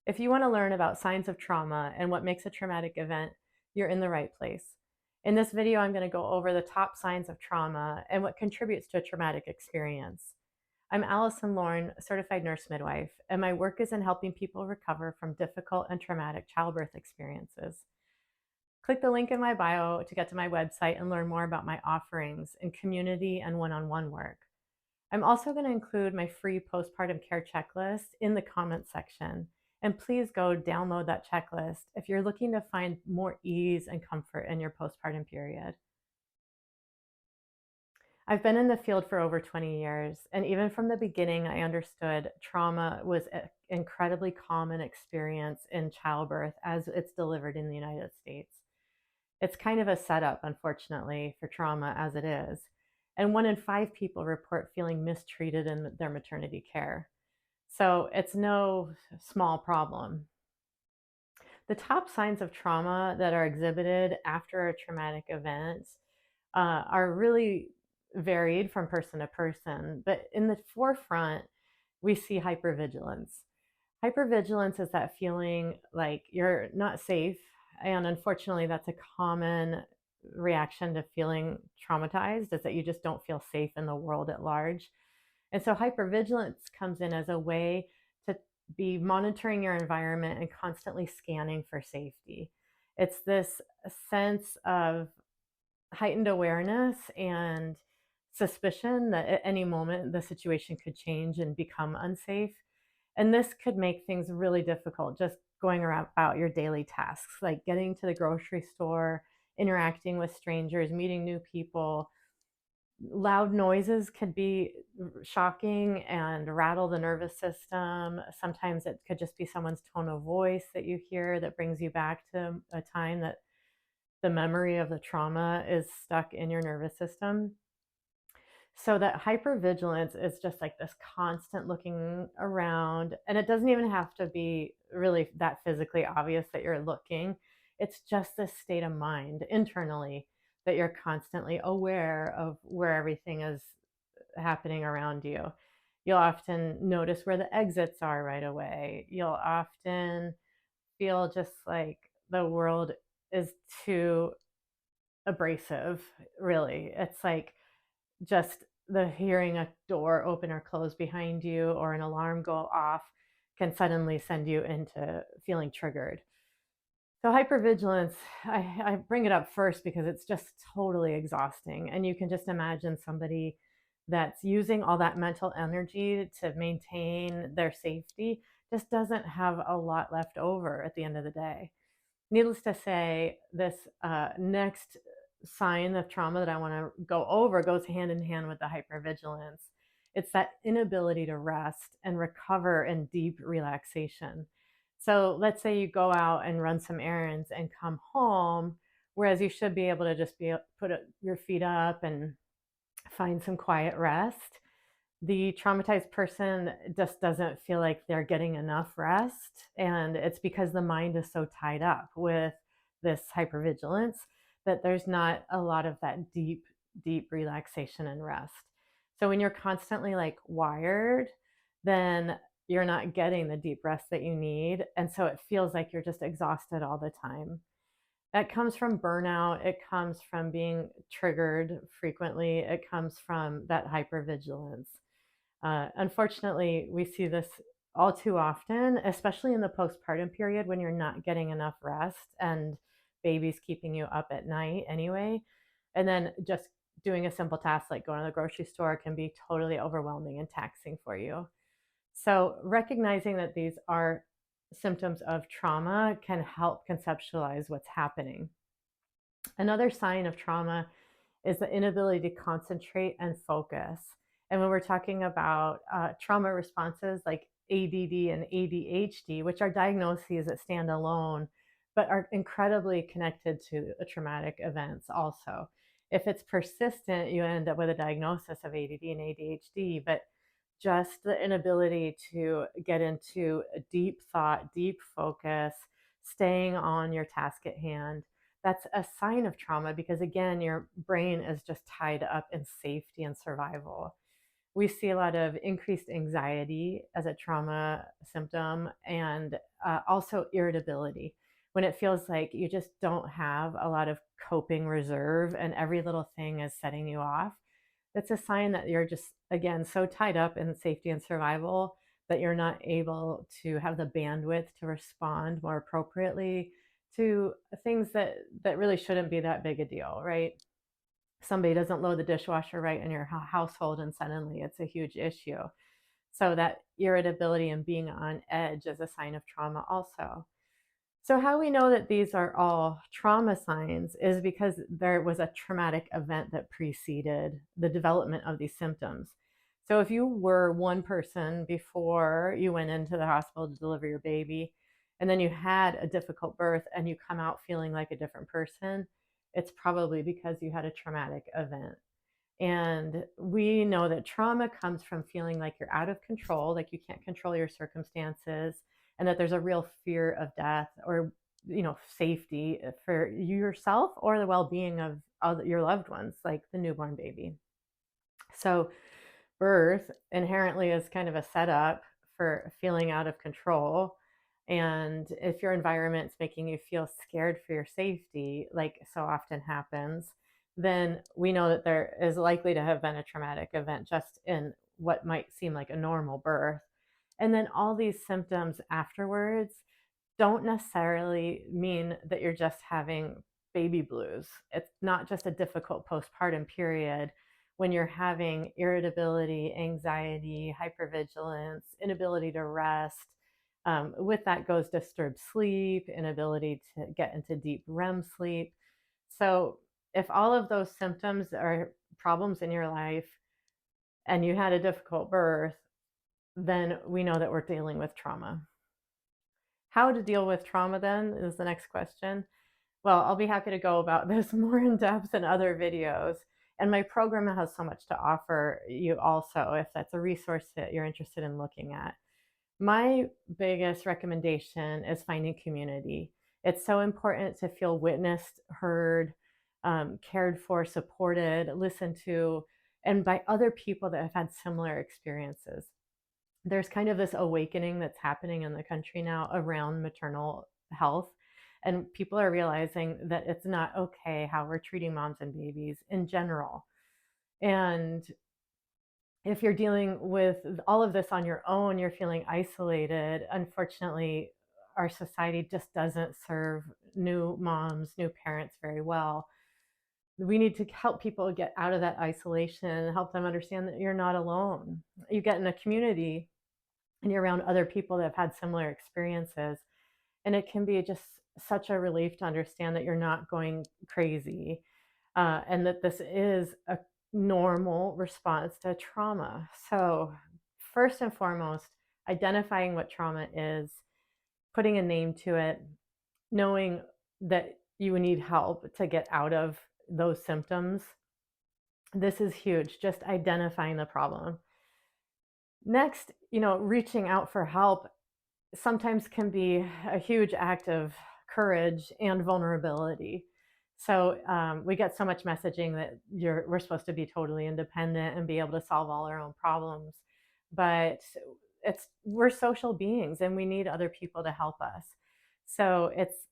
If you want to learn about signs of trauma and what makes a traumatic event, you're in the right place. In this video, I'm going to go over the top signs of trauma and what contributes to a traumatic experience. I'm Allison Lorne, certified nurse midwife, and my work is in helping people recover from difficult and traumatic childbirth experiences. Click the link in my bio to get to my website and learn more about my offerings in community and one-on-one work. I'm also going to include my free postpartum care checklist in the comments section. And please go download that checklist if you're looking to find more ease and comfort in your postpartum period. I've been in the field for over 20 years, and even from the beginning, I understood trauma was an incredibly common experience in childbirth as it's delivered in the United States. It's kind of a setup, unfortunately, for trauma as it is. And 1 in 5 people report feeling mistreated in their maternity care. So it's no small problem. The top signs of trauma that are exhibited after a traumatic event are really varied from person to person. But in the forefront, we see hypervigilance. Hypervigilance is that feeling like you're not safe. And unfortunately, that's a common reaction to feeling traumatized, is that you just don't feel safe in the world at large. And so hypervigilance comes in as a way to be monitoring your environment and constantly scanning for safety. It's this sense of heightened awareness and suspicion that at any moment the situation could change and become unsafe. And this could make things really difficult just going around about your daily tasks, like getting to the grocery store, interacting with strangers, meeting new people. Loud noises could be shocking and rattle the nervous system. Sometimes it could just be someone's tone of voice that you hear that brings you back to a time that the memory of the trauma is stuck in your nervous system. So that hypervigilance is just like this constant looking around, and it doesn't even have to be really that physically obvious that you're looking. It's just this state of mind internally that you're constantly aware of where everything is happening around you. You'll often notice where the exits are right away. You'll often feel just like the world is too abrasive, really. It's like just the hearing a door open or close behind you or an alarm go off can suddenly send you into feeling triggered. So hypervigilance, I bring it up first because it's just totally exhausting. And you can just imagine somebody that's using all that mental energy to maintain their safety just doesn't have a lot left over at the end of the day. Needless to say, this next sign of trauma that I want to go over goes hand in hand with the hypervigilance. It's that inability to rest and recover in deep relaxation. So let's say you go out and run some errands and come home, whereas you should be able to just put your feet up and find some quiet rest. The traumatized person just doesn't feel like they're getting enough rest. And it's because the mind is so tied up with this hypervigilance that there's not a lot of that deep, deep relaxation and rest. So when you're constantly like wired, then you're not getting the deep rest that you need. And so it feels like you're just exhausted all the time. That comes from burnout. It comes from being triggered frequently. It comes from that hypervigilance. Unfortunately, we see this all too often, especially in the postpartum period when you're not getting enough rest and baby's keeping you up at night anyway. And then just doing a simple task like going to the grocery store can be totally overwhelming and taxing for you. So, recognizing that these are symptoms of trauma can help conceptualize what's happening. Another sign of trauma is the inability to concentrate and focus. And when we're talking about trauma responses like ADD and ADHD, which are diagnoses that stand alone, but are incredibly connected to traumatic events also. If it's persistent, you end up with a diagnosis of ADD and ADHD, but just the inability to get into a deep thought, deep focus, staying on your task at hand, that's a sign of trauma because, again, your brain is just tied up in safety and survival. we see a lot of increased anxiety as a trauma symptom, and also irritability. When it feels like you just don't have a lot of coping reserve and every little thing is setting you off, that's a sign that you're just, again, so tied up in safety and survival that you're not able to have the bandwidth to respond more appropriately to things that really shouldn't be that big a deal, right? Somebody doesn't load the dishwasher right in your household and suddenly it's a huge issue. So that irritability and being on edge is a sign of trauma also. So how we know that these are all trauma signs is because there was a traumatic event that preceded the development of these symptoms. So if you were one person before you went into the hospital to deliver your baby, and then you had a difficult birth and you come out feeling like a different person, it's probably because you had a traumatic event. And we know that trauma comes from feeling like you're out of control, like you can't control your circumstances, and that there's a real fear of death or, safety for yourself or the well-being of your loved ones, like the newborn baby. So birth inherently is kind of a setup for feeling out of control. And if your environment's making you feel scared for your safety, like so often happens, then we know that there is likely to have been a traumatic event just in what might seem like a normal birth. And then all these symptoms afterwards don't necessarily mean that you're just having baby blues. It's not just a difficult postpartum period when you're having irritability, anxiety, hypervigilance, inability to rest. With that goes disturbed sleep, inability to get into deep REM sleep. So, if all of those symptoms are problems in your life and you had a difficult birth, then we know that we're dealing with trauma. How to deal with trauma then is the next question. Well, I'll be happy to go about this more in depth in other videos. And my program has so much to offer you also, if that's a resource that you're interested in looking at. My biggest recommendation is finding community. It's so important to feel witnessed, heard, cared for, supported, listened to, and by other people that have had similar experiences. There's kind of this awakening that's happening in the country now around maternal health. And people are realizing that it's not okay how we're treating moms and babies in general. And if you're dealing with all of this on your own, you're feeling isolated. Unfortunately, our society just doesn't serve new moms, new parents very well. We need to help people get out of that isolation, help them understand that you're not alone. You get in a community and you're around other people that have had similar experiences. And it can be just such a relief to understand that you're not going crazy, and that this is a normal response to trauma. So, first and foremost, identifying what trauma is, putting a name to it, knowing that you need help to get out of those symptoms. This is huge, just identifying the problem. Next, reaching out for help sometimes can be a huge act of courage and vulnerability. So we get so much messaging that we're supposed to be totally independent and be able to solve all our own problems, but we're social beings and we need other people to help us. So it's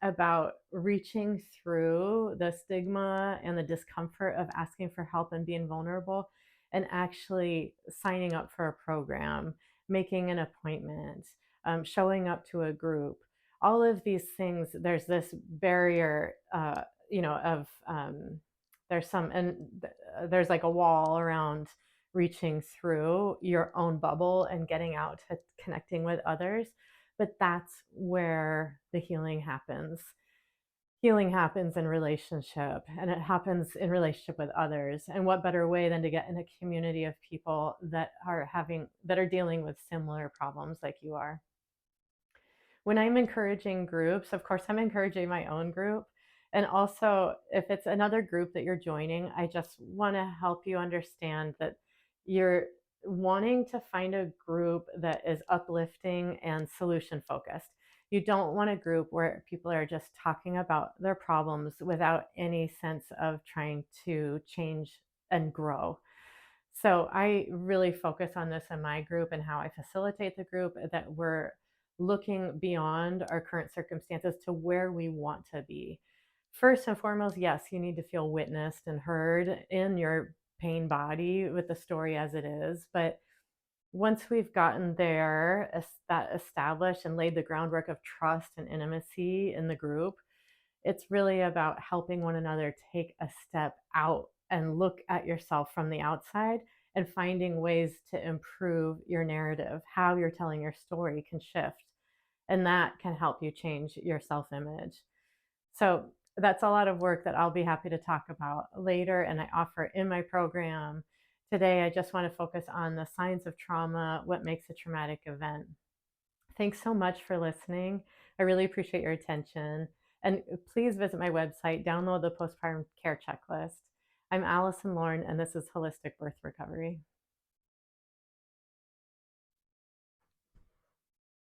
about reaching through the stigma and the discomfort of asking for help and being vulnerable, and actually signing up for a program, making an appointment, showing up to a group. All of these things, there's this barrier, of there's like a wall around reaching through your own bubble and getting out to connecting with others. But that's where the healing happens. Healing happens in relationship, and it happens in relationship with others. And what better way than to get in a community of people that are dealing with similar problems like you are. When I'm encouraging groups, of course, I'm encouraging my own group. And also, if it's another group that you're joining, I just want to help you understand that you're wanting to find a group that is uplifting and solution focused. You don't want a group where people are just talking about their problems without any sense of trying to change and grow. So I really focus on this in my group and how I facilitate the group, that we're looking beyond our current circumstances to where we want to be. First and foremost, yes, you need to feel witnessed and heard in your pain body with the story as it is. But once we've gotten there, that established and laid the groundwork of trust and intimacy in the group, it's really about helping one another take a step out and look at yourself from the outside and finding ways to improve your narrative. How you're telling your story can shift, and that can help you change your self image. So, that's a lot of work that I'll be happy to talk about later, and I offer in my program. Today, I just want to focus on the signs of trauma, what makes a traumatic event. Thanks so much for listening. I really appreciate your attention. And please visit my website, download the postpartum care checklist. I'm Allison Lorne, and this is Holistic Birth Recovery.